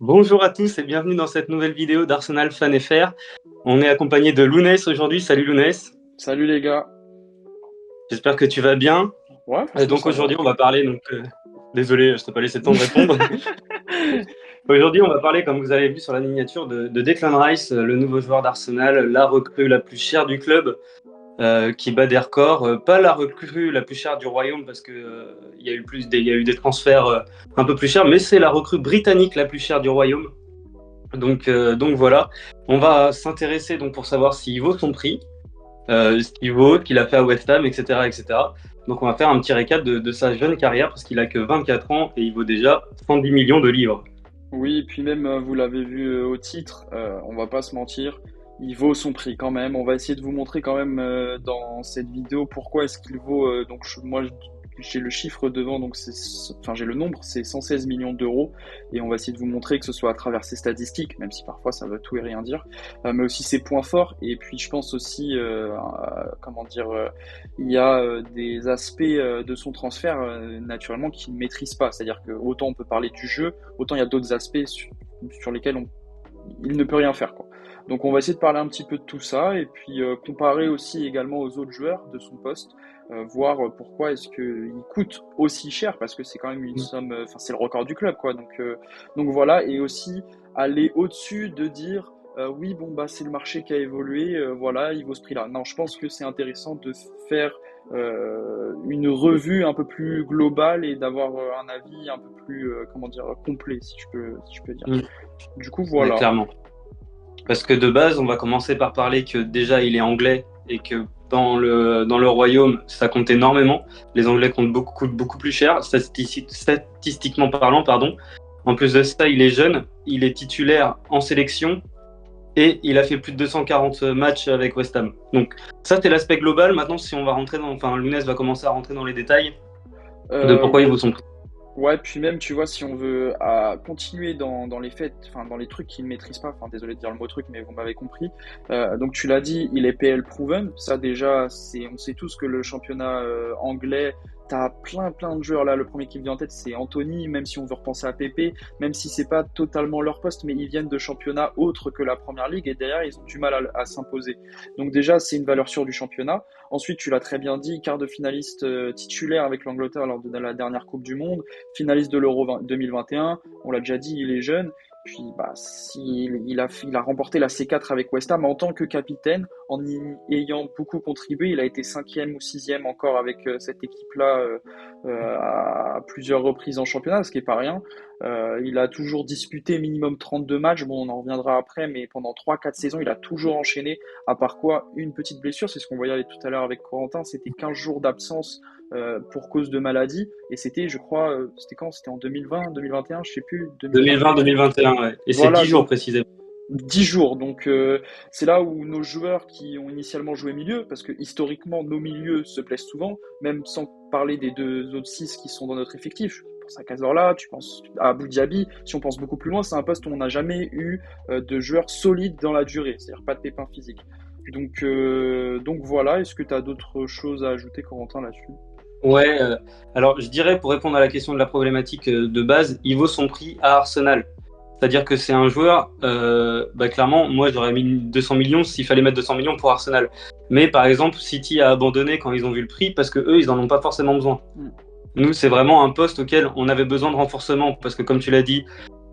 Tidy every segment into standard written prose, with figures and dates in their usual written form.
Bonjour à tous et bienvenue dans cette nouvelle vidéo d'Arsenal Fan FR. On est accompagné de Lounès aujourd'hui. Salut Lounès, Salut les gars. j'espère que tu vas bien. Ouais, franchement, Donc ça va. aujourd'hui on va parler, désolé, je t'ai pas laissé le temps de répondre. Aujourd'hui on va parler, comme vous avez vu sur la miniature, de Declan Rice, le nouveau joueur d'Arsenal, la recrue la plus chère du club, qui bat des records. Pas la recrue la plus chère du Royaume parce que il y a eu des transferts un peu plus chers, mais c'est la recrue britannique la plus chère du Royaume. Donc voilà, on va s'intéresser donc pour savoir s'il vaut son prix, ce qu'il vaut, ce qu'il a fait à West Ham, etc., etc. Donc on va faire un petit récap de sa jeune carrière parce qu'il a que 24 ans et il vaut déjà 110 millions de livres. Oui, puis même, vous l'avez vu au titre, on va pas se mentir, il vaut son prix quand même. On va essayer de vous montrer quand même dans cette vidéo pourquoi est-ce qu'il vaut. J'ai le chiffre devant, donc enfin j'ai le nombre, c'est 116 millions d'euros, et on va essayer de vous montrer que ce soit à travers ses statistiques, même si parfois ça veut tout et rien dire, mais aussi ses points forts. Et puis je pense aussi, comment dire, il y a des aspects de son transfert naturellement qu'il ne maîtrise pas. C'est-à-dire que autant on peut parler du jeu, autant il y a d'autres aspects sur lesquels il ne peut rien faire, quoi. Donc on va essayer de parler un petit peu de tout ça et puis comparer aussi également aux autres joueurs de son poste, voir pourquoi est-ce qu'il coûte aussi cher, parce que c'est quand même une somme, enfin c'est le record du club, quoi. Donc voilà, et aussi aller au-dessus de dire oui, bon bah c'est le marché qui a évolué, voilà, il vaut ce prix-là. Non, je pense que c'est intéressant de faire une revue un peu plus globale et d'avoir un avis un peu plus comment dire, complet, si je peux dire. Mm. Du coup, Ouais, voilà. clairement. Parce que de base, on va commencer par parler que déjà il est anglais et que dans le royaume, ça compte énormément. Les Anglais coûtent beaucoup plus cher, statistiquement parlant, pardon. En plus de ça, il est jeune, il est titulaire en sélection et il a fait plus de 240 matchs avec West Ham. Donc ça, c'est l'aspect global. Maintenant, si on va rentrer enfin, Lounès va commencer à rentrer dans les détails de pourquoi il Ouais, vaut son prix. ouais, puis même, tu vois, si on veut continuer dans les faits, enfin dans les trucs qu'il ne maîtrise pas, enfin désolé de dire le mot truc, mais vous m'avez compris. Donc tu l'as dit, il est PL proven. Ça déjà, on sait tous que le championnat anglais, t'as plein de joueurs là. Le premier qui me vient en tête, c'est Anthony. Même si on veut repenser à Pépé, même si c'est pas totalement leur poste, mais ils viennent de championnats autres que la première ligue et derrière ils ont du mal à s'imposer. Donc déjà, c'est une valeur sûre du championnat. Ensuite, tu l'as très bien dit, quart de finaliste titulaire avec l'Angleterre lors de la dernière Coupe du Monde, finaliste de l'Euro 2021, on l'a déjà dit, il est jeune. Puis bah, il a remporté la C4 avec West Ham en tant que capitaine, en y ayant beaucoup contribué. Il a été cinquième ou sixième encore avec cette équipe-là à plusieurs reprises en championnat, ce qui n'est pas rien. Il a toujours disputé minimum 32 matchs, bon on en reviendra après, mais pendant 3-4 saisons, il a toujours enchaîné, à part quoi, une petite blessure, c'est ce qu'on voyait tout à l'heure avec Corentin, c'était 15 jours d'absence pour cause de maladie. Et c'était, je crois, c'était quand? C'était en 2020, 2021, je sais plus, 2020, 2021. 2020-2021, ouais. Et c'est Voilà, 10 jours donc précisément. 10 jours. Donc c'est là où nos joueurs qui ont initialement joué milieu, parce que historiquement nos milieux se plaisent souvent, même sans parler des deux autres 6 qui sont dans notre effectif. Tu penses à Cazorla, tu penses à Abou Diaby. Si on pense beaucoup plus loin, c'est un poste où on n'a jamais eu de joueurs solides dans la durée, c'est-à-dire pas de pépins physiques. Donc voilà, est-ce que tu as d'autres choses à ajouter, Corentin, là-dessus? Ouais, alors je dirais pour répondre à la question de la problématique de base, il vaut son prix à Arsenal. C'est-à-dire que c'est un joueur, clairement, moi j'aurais mis 200 millions s'il fallait mettre 200 millions pour Arsenal. Mais par exemple, City a abandonné quand ils ont vu le prix parce que eux, ils en ont pas forcément besoin. Mm. Nous, c'est vraiment un poste auquel on avait besoin de renforcement parce que comme tu l'as dit,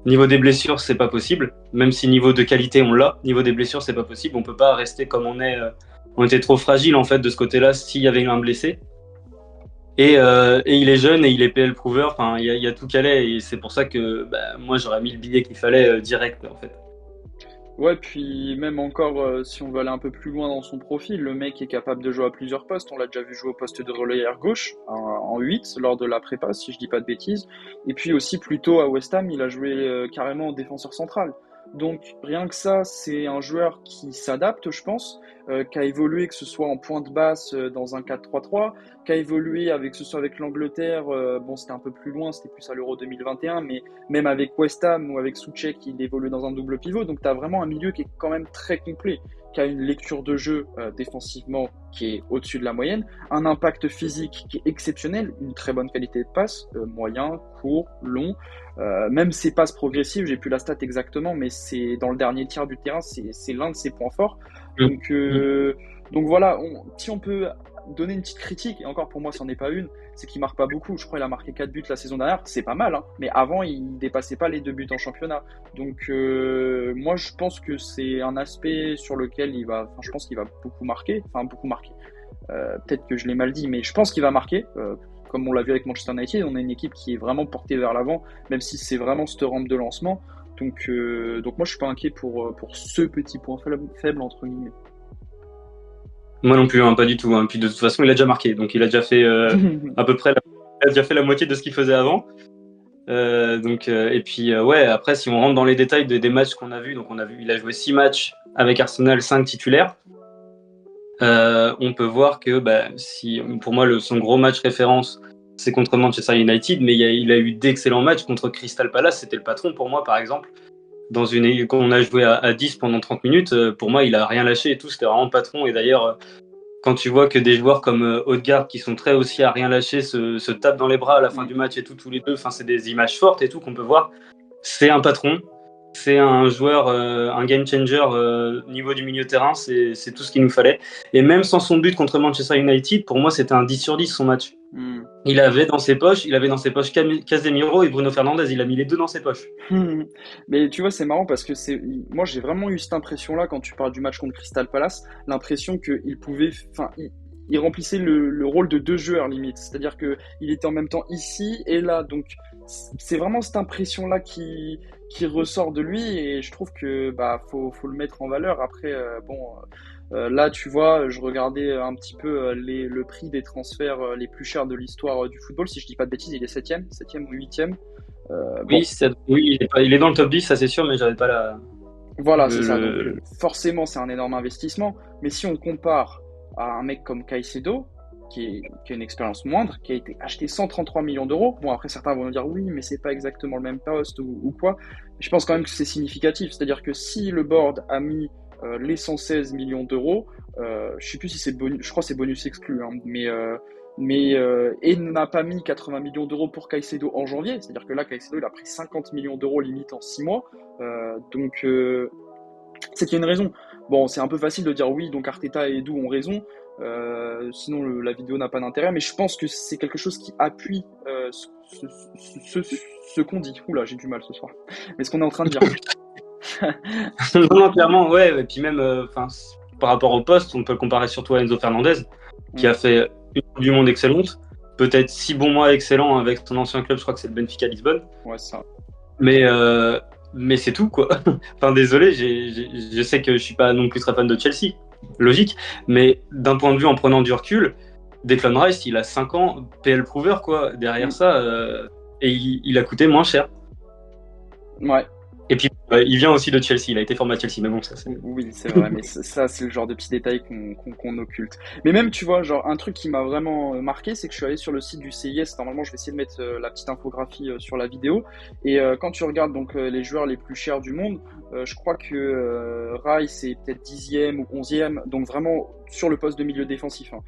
niveau des blessures, c'est pas possible. Même si niveau de qualité on l'a, niveau des blessures, c'est pas possible. On peut pas rester comme on est. On était trop fragile en fait de ce côté-là s'il y avait eu un blessé. Et il est jeune et il est PL prover. Enfin, il y a tout calé et c'est pour ça que moi j'aurais mis le billet qu'il fallait direct en fait. Ouais, puis même encore, si on veut aller un peu plus loin dans son profil, le mec est capable de jouer à plusieurs postes. On l'a déjà vu jouer au poste de relayeur gauche, en 8, lors de la prépa, si je dis pas de bêtises. Et puis aussi, plus tôt à West Ham, il a joué carrément en défenseur central. Donc rien que ça, c'est un joueur qui s'adapte, je pense, qui a évolué, que ce soit en pointe basse dans un 4-3-3, qui a évolué avec, que ce soit avec l'Angleterre, bon c'était un peu plus loin, c'était plus à l'Euro 2021, mais même avec West Ham ou avec Soucek, il évolue dans un double pivot. Donc tu as vraiment un milieu qui est quand même très complet, qui a une lecture de jeu défensivement qui est au-dessus de la moyenne, un impact physique qui est exceptionnel, une très bonne qualité de passe, moyen, court, long, même ses passes progressives, j'ai plus la stat exactement, mais c'est dans le dernier tiers du terrain, c'est l'un de ses points forts. Donc voilà, si on peut donner une petite critique, et encore pour moi, c'en est pas une, c'est qu'il marque pas beaucoup. Je crois qu'il a marqué 4 buts la saison dernière, c'est pas mal, hein, mais avant, il dépassait pas les 2 buts en championnat. Donc moi, je pense que c'est un aspect sur lequel je pense qu'il va beaucoup marquer. Peut-être que je l'ai mal dit, mais je pense qu'il va marquer. Comme on l'a vu avec Manchester United, on a une équipe qui est vraiment portée vers l'avant, même si c'est vraiment cette rampe de lancement. Donc moi, je suis pas inquiet pour ce petit point faible entre guillemets. Moi non plus, hein, pas du tout. Hein. Puis de toute façon, il a déjà marqué, donc il a déjà fait à peu près la moitié de ce qu'il faisait avant. Et puis ouais, après, si on rentre dans les détails des matchs qu'on a vus, donc il a joué 6 matchs avec Arsenal, 5 titulaires. On peut voir que pour moi, son gros match référence, c'est contre Manchester United, mais il a eu d'excellents matchs contre Crystal Palace. C'était le patron pour moi, par exemple. Quand on a joué à 10 pendant 30 minutes, pour moi, il a rien lâché et tout. C'était vraiment le patron. Et d'ailleurs, quand tu vois que des joueurs comme Odegaard, qui sont très aussi à rien lâcher, se tapent dans les bras à la fin du match et tout, tous les deux, c'est des images fortes et tout qu'on peut voir. C'est un patron. C'est un joueur, un game changer niveau du milieu de terrain, c'est tout ce qu'il nous fallait. Et même sans son but contre Manchester United, pour moi, c'était un 10 sur 10 son match. Il avait dans ses poches Casemiro et Bruno Fernandes, il a mis les deux dans ses poches. Mais tu vois, c'est marrant parce que moi, j'ai vraiment eu cette impression-là quand tu parles du match contre Crystal Palace, l'impression qu'il pouvait, il remplissait le rôle de 2 joueurs limite, c'est-à-dire qu'il était en même temps ici et là, donc c'est vraiment cette impression-là qui ressort de lui et je trouve que faut le mettre en valeur. Après, là, tu vois, je regardais un petit peu le prix des transferts les plus chers de l'histoire du football. Si je dis pas de bêtises, il est 7e ou 8e. Oui, il est dans le top 10, ça c'est sûr, mais j'avais pas la. Voilà, c'est ça. Donc, forcément, c'est un énorme investissement. Mais si on compare à un mec comme Caicedo, qui a une expérience moindre, qui a été acheté 133 millions d'euros. Bon, après, certains vont nous dire oui, mais c'est pas exactement le même poste ou quoi. Je pense quand même que c'est significatif. C'est-à-dire que si le board a mis les 116 millions d'euros, je sais plus si c'est bonus, je crois que c'est bonus exclu, hein, et n'a pas mis 80 millions d'euros pour Caicedo en janvier. C'est-à-dire que là, Caicedo, il a pris 50 millions d'euros limite en 6 mois. C'est qu'il y a une raison. Bon, c'est un peu facile de dire oui, donc Arteta et Edu ont raison. Sinon la vidéo n'a pas d'intérêt, mais je pense que c'est quelque chose qui appuie ce qu'on dit. Oula, j'ai du mal ce soir. Mais ce qu'on est en train de dire. Non, clairement, ouais. Et puis même, par rapport au poste, on peut le comparer surtout à Enzo Fernandez, qui a fait une Coupe du Monde excellente, peut-être 6 bons mois excellents avec son ancien club, je crois que c'est le Benfica Lisbonne. Ouais, ça. Mais c'est tout, quoi. Désolé, je sais que je suis pas non plus très fan de Chelsea, logique, mais d'un point de vue en prenant du recul, Declan Rice, il a 5 ans, PL Prover, quoi, derrière ça, et il a coûté moins cher. Ouais. Et puis, il vient aussi de Chelsea, il a été formé à Chelsea, mais bon, ça c'est... Oui, c'est vrai, mais ça, c'est le genre de petits détails qu'on occulte. Mais même, tu vois, genre, un truc qui m'a vraiment marqué, c'est que je suis allé sur le site du CIS, normalement, je vais essayer de mettre la petite infographie sur la vidéo, et quand tu regardes donc les joueurs les plus chers du monde, je crois que Rice est peut-être 10e ou 11e, donc vraiment sur le poste de milieu défensif, hein.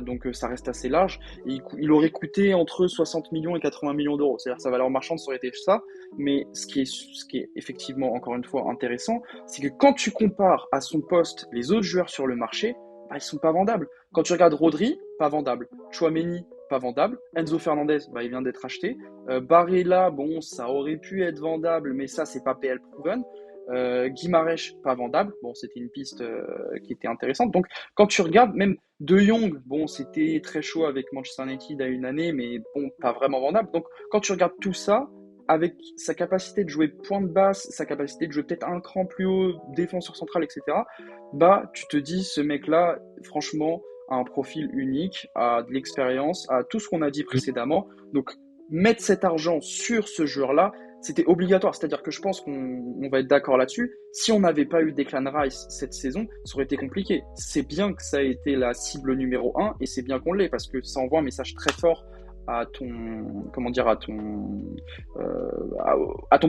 Donc ça reste assez large, et il aurait coûté entre 60 millions et 80 millions d'euros, c'est-à-dire sa valeur marchande ça aurait été ça, mais ce qui est effectivement encore une fois intéressant, c'est que quand tu compares à son poste les autres joueurs sur le marché, ils sont pas vendables. Quand tu regardes Rodri, pas vendable. Chouameni, pas vendable. Enzo Fernandez, il vient d'être acheté. Barella, bon, ça aurait pu être vendable, mais ça, c'est pas PL proven. Guimarães, pas vendable. Bon, c'était une piste qui était intéressante. Donc, quand tu regardes, même De Jong, bon, c'était très chaud avec Manchester United à une année, mais bon, pas vraiment vendable. Donc, quand tu regardes tout ça, avec sa capacité de jouer pointe basse, sa capacité de jouer peut-être un cran plus haut, défenseur central, etc., tu te dis, ce mec-là, franchement, a un profil unique, a de l'expérience, a tout ce qu'on a dit précédemment. Donc, mettre cet argent sur ce joueur-là, c'était obligatoire. C'est-à-dire que je pense qu'on va être d'accord là-dessus. Si on n'avait pas eu Declan Rice cette saison, ça aurait été compliqué. C'est bien que ça ait été la cible numéro 1 et c'est bien qu'on l'ait parce que ça envoie un message très fort à ton, comment dire, à ton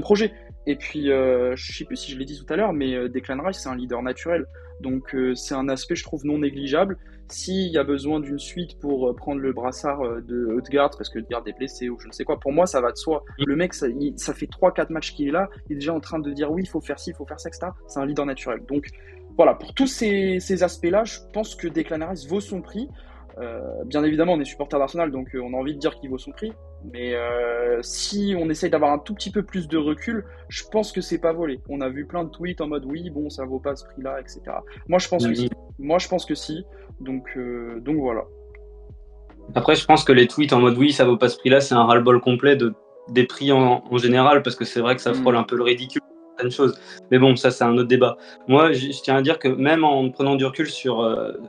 projet. Et puis, je sais plus si je l'ai dit tout à l'heure, mais Declan Rice, c'est un leader naturel. Donc, c'est un aspect, je trouve, non négligeable. S'il y a besoin d'une suite pour prendre le brassard de Odegaard, parce que Odegaard est blessé ou je ne sais quoi, pour moi, ça va de soi. Le mec, ça fait 3-4 matchs qu'il est là, il est déjà en train de dire oui, il faut faire ci, il faut faire ça, etc. C'est un leader naturel. Donc, voilà, pour tous ces aspects-là, je pense que Declan Rice vaut son prix. Bien évidemment, on est supporter d'Arsenal, donc on a envie de dire qu'il vaut son prix. Mais si on essaye d'avoir un tout petit peu plus de recul, je pense que c'est pas volé. On a vu plein de tweets en mode oui, bon, ça vaut pas ce prix-là, etc. Moi, je pense que si. Moi, je pense que si. Donc voilà. Après, je pense que les tweets en mode oui, ça vaut pas ce prix-là, c'est un ras-le-bol complet des prix en général, parce que c'est vrai que ça frôle un peu le ridicule, certaines choses. Mais bon, ça, c'est un autre débat. Moi, je tiens à dire que même en prenant du recul sur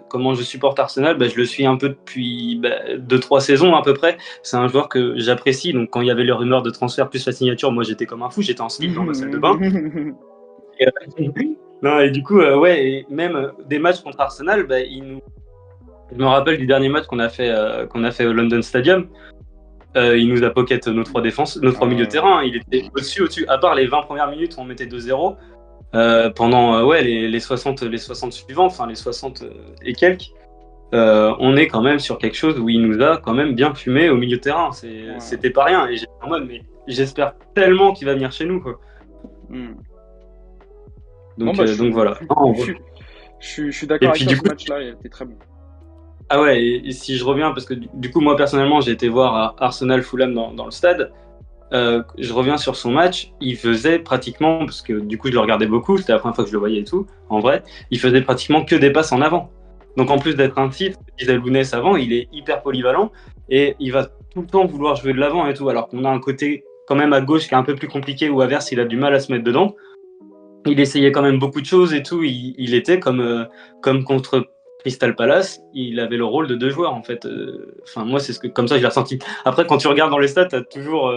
comment je supporte Arsenal, je le suis un peu depuis 2-3 saisons à peu près. C'est un joueur que j'apprécie. Donc, quand il y avait les rumeurs de transfert plus la signature, moi, j'étais comme un fou. J'étais en slip dans ma salle de bain. Non, et du coup, ouais, et même des matchs contre Arsenal, je me rappelle du dernier match qu'on a fait au London Stadium. Il nous a pocket nos trois milieux de terrain. Il était au-dessus. À part les 20 premières minutes où on mettait 2-0, pendant les 60 suivants, enfin les 60 et quelques, on est quand même sur quelque chose où il nous a quand même bien fumé au milieu de terrain. C'était pas rien. Et j'étais en mode, mais j'espère tellement qu'il va venir chez nous, quoi. Donc voilà. Je suis d'accord avec toi, ce match-là, il était très bon. Ah ouais, et si je reviens, parce que du coup, moi personnellement, j'ai été voir Arsenal Fulham dans le stade. Je reviens sur son match. Il faisait pratiquement, parce que du coup, je le regardais beaucoup, c'était la première fois que je le voyais et tout, en vrai, il faisait pratiquement que des passes en avant. Donc en plus d'être un type, disait Lounès avant, il est hyper polyvalent et il va tout le temps vouloir jouer de l'avant et tout, alors qu'on a un côté quand même à gauche qui est un peu plus compliqué, ou à Verse, il a du mal à se mettre dedans. Il essayait quand même beaucoup de choses et tout. Il était comme contre Crystal Palace, il avait le rôle de deux joueurs en fait. Enfin, moi, c'est comme ça que je l'ai ressenti. Après, quand tu regardes dans les stats, t'as toujours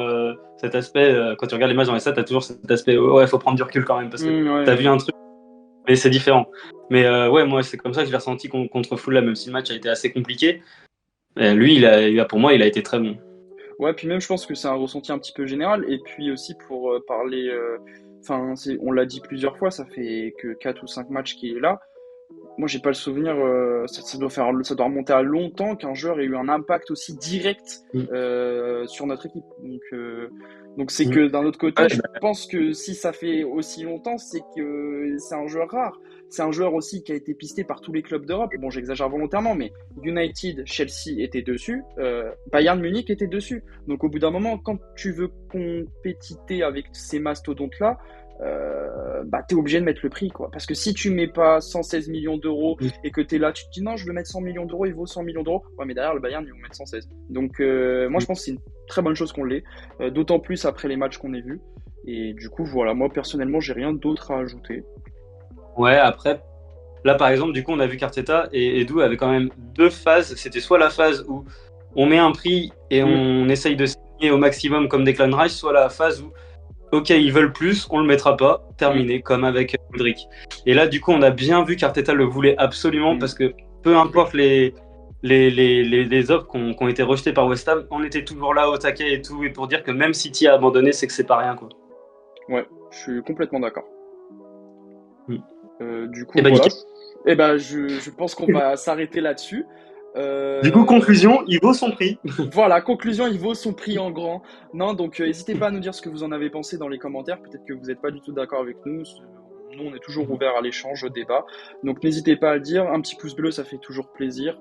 cet aspect. Quand tu regardes les matchs dans les stats, t'as toujours cet aspect. Ouais, faut prendre du recul quand même parce que t'as vu un truc, mais c'est différent. Mais ouais, moi, c'est comme ça que je l'ai ressenti contre Fulham, même si le match a été assez compliqué. Lui, pour moi, il a été très bon. Ouais, puis même, je pense que c'est un ressenti un petit peu général. Et puis aussi pour parler. Enfin, on l'a dit plusieurs fois, ça fait que 4 ou 5 matchs qu'il est là. Moi, j'ai pas le souvenir, ça doit remonter à longtemps qu'un joueur ait eu un impact aussi direct sur notre équipe. Donc c'est que d'un autre côté, je pense que si ça fait aussi longtemps, c'est que c'est un joueur rare. C'est un joueur aussi qui a été pisté par tous les clubs d'Europe. Bon, j'exagère volontairement, mais United, Chelsea étaient dessus, Bayern Munich était dessus. Donc au bout d'un moment, quand tu veux compétiter avec ces mastodontes-là, t'es obligé de mettre le prix, quoi. Parce que si tu mets pas 116 millions d'euros et que t'es là, tu te dis non, je veux mettre 100 millions d'euros, il vaut 100 millions d'euros. Ouais, mais derrière, le Bayern, ils vont mettre 116. Donc, moi, je pense que c'est une très bonne chose qu'on l'ait. D'autant plus après les matchs qu'on a vus. Et du coup, voilà, moi, personnellement, j'ai rien d'autre à ajouter. Ouais, après, là, par exemple, du coup, on a vu qu'Arteta et Edu avaient quand même deux phases. C'était soit la phase où on met un prix et on essaye de signer au maximum comme Declan Rice, soit la phase où ok, ils veulent plus, on le mettra pas, terminé, comme avec Mudryk. Et là, du coup, on a bien vu qu'Arteta le voulait absolument parce que peu importe les offres qui ont été rejetées par West Ham, on était toujours là au taquet et tout, et pour dire que même City a abandonné, c'est que c'est pas rien, quoi. Ouais, je suis complètement d'accord. Du coup, je pense qu'on va s'arrêter là-dessus. Du coup, conclusion, il vaut son prix. Voilà, conclusion, il vaut son prix en grand. Non, donc n'hésitez pas à nous dire ce que vous en avez pensé dans les commentaires. Peut-être que vous n'êtes pas du tout d'accord avec nous. Nous, on est toujours ouvert à l'échange, au débat. Donc n'hésitez pas à le dire. Un petit pouce bleu, ça fait toujours plaisir.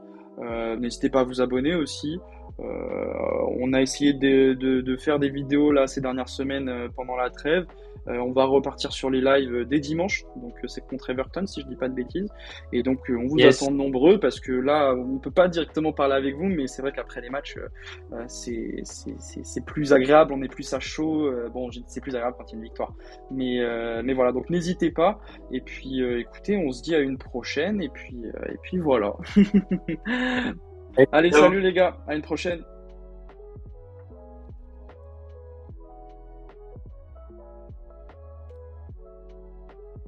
N'hésitez pas à vous abonner aussi. On a essayé de faire des vidéos là ces dernières semaines pendant la trêve. On va repartir sur les lives dès dimanche, donc c'est contre Everton si je dis pas de bêtises. Et donc on vous attend nombreux parce que là on peut pas directement parler avec vous, mais c'est vrai qu'après les matchs c'est plus agréable, on est plus à chaud. Bon, c'est plus agréable quand il y a une victoire, mais voilà, donc n'hésitez pas. Et puis écoutez, on se dit à une prochaine et puis voilà. Allez, salut les gars, à une prochaine.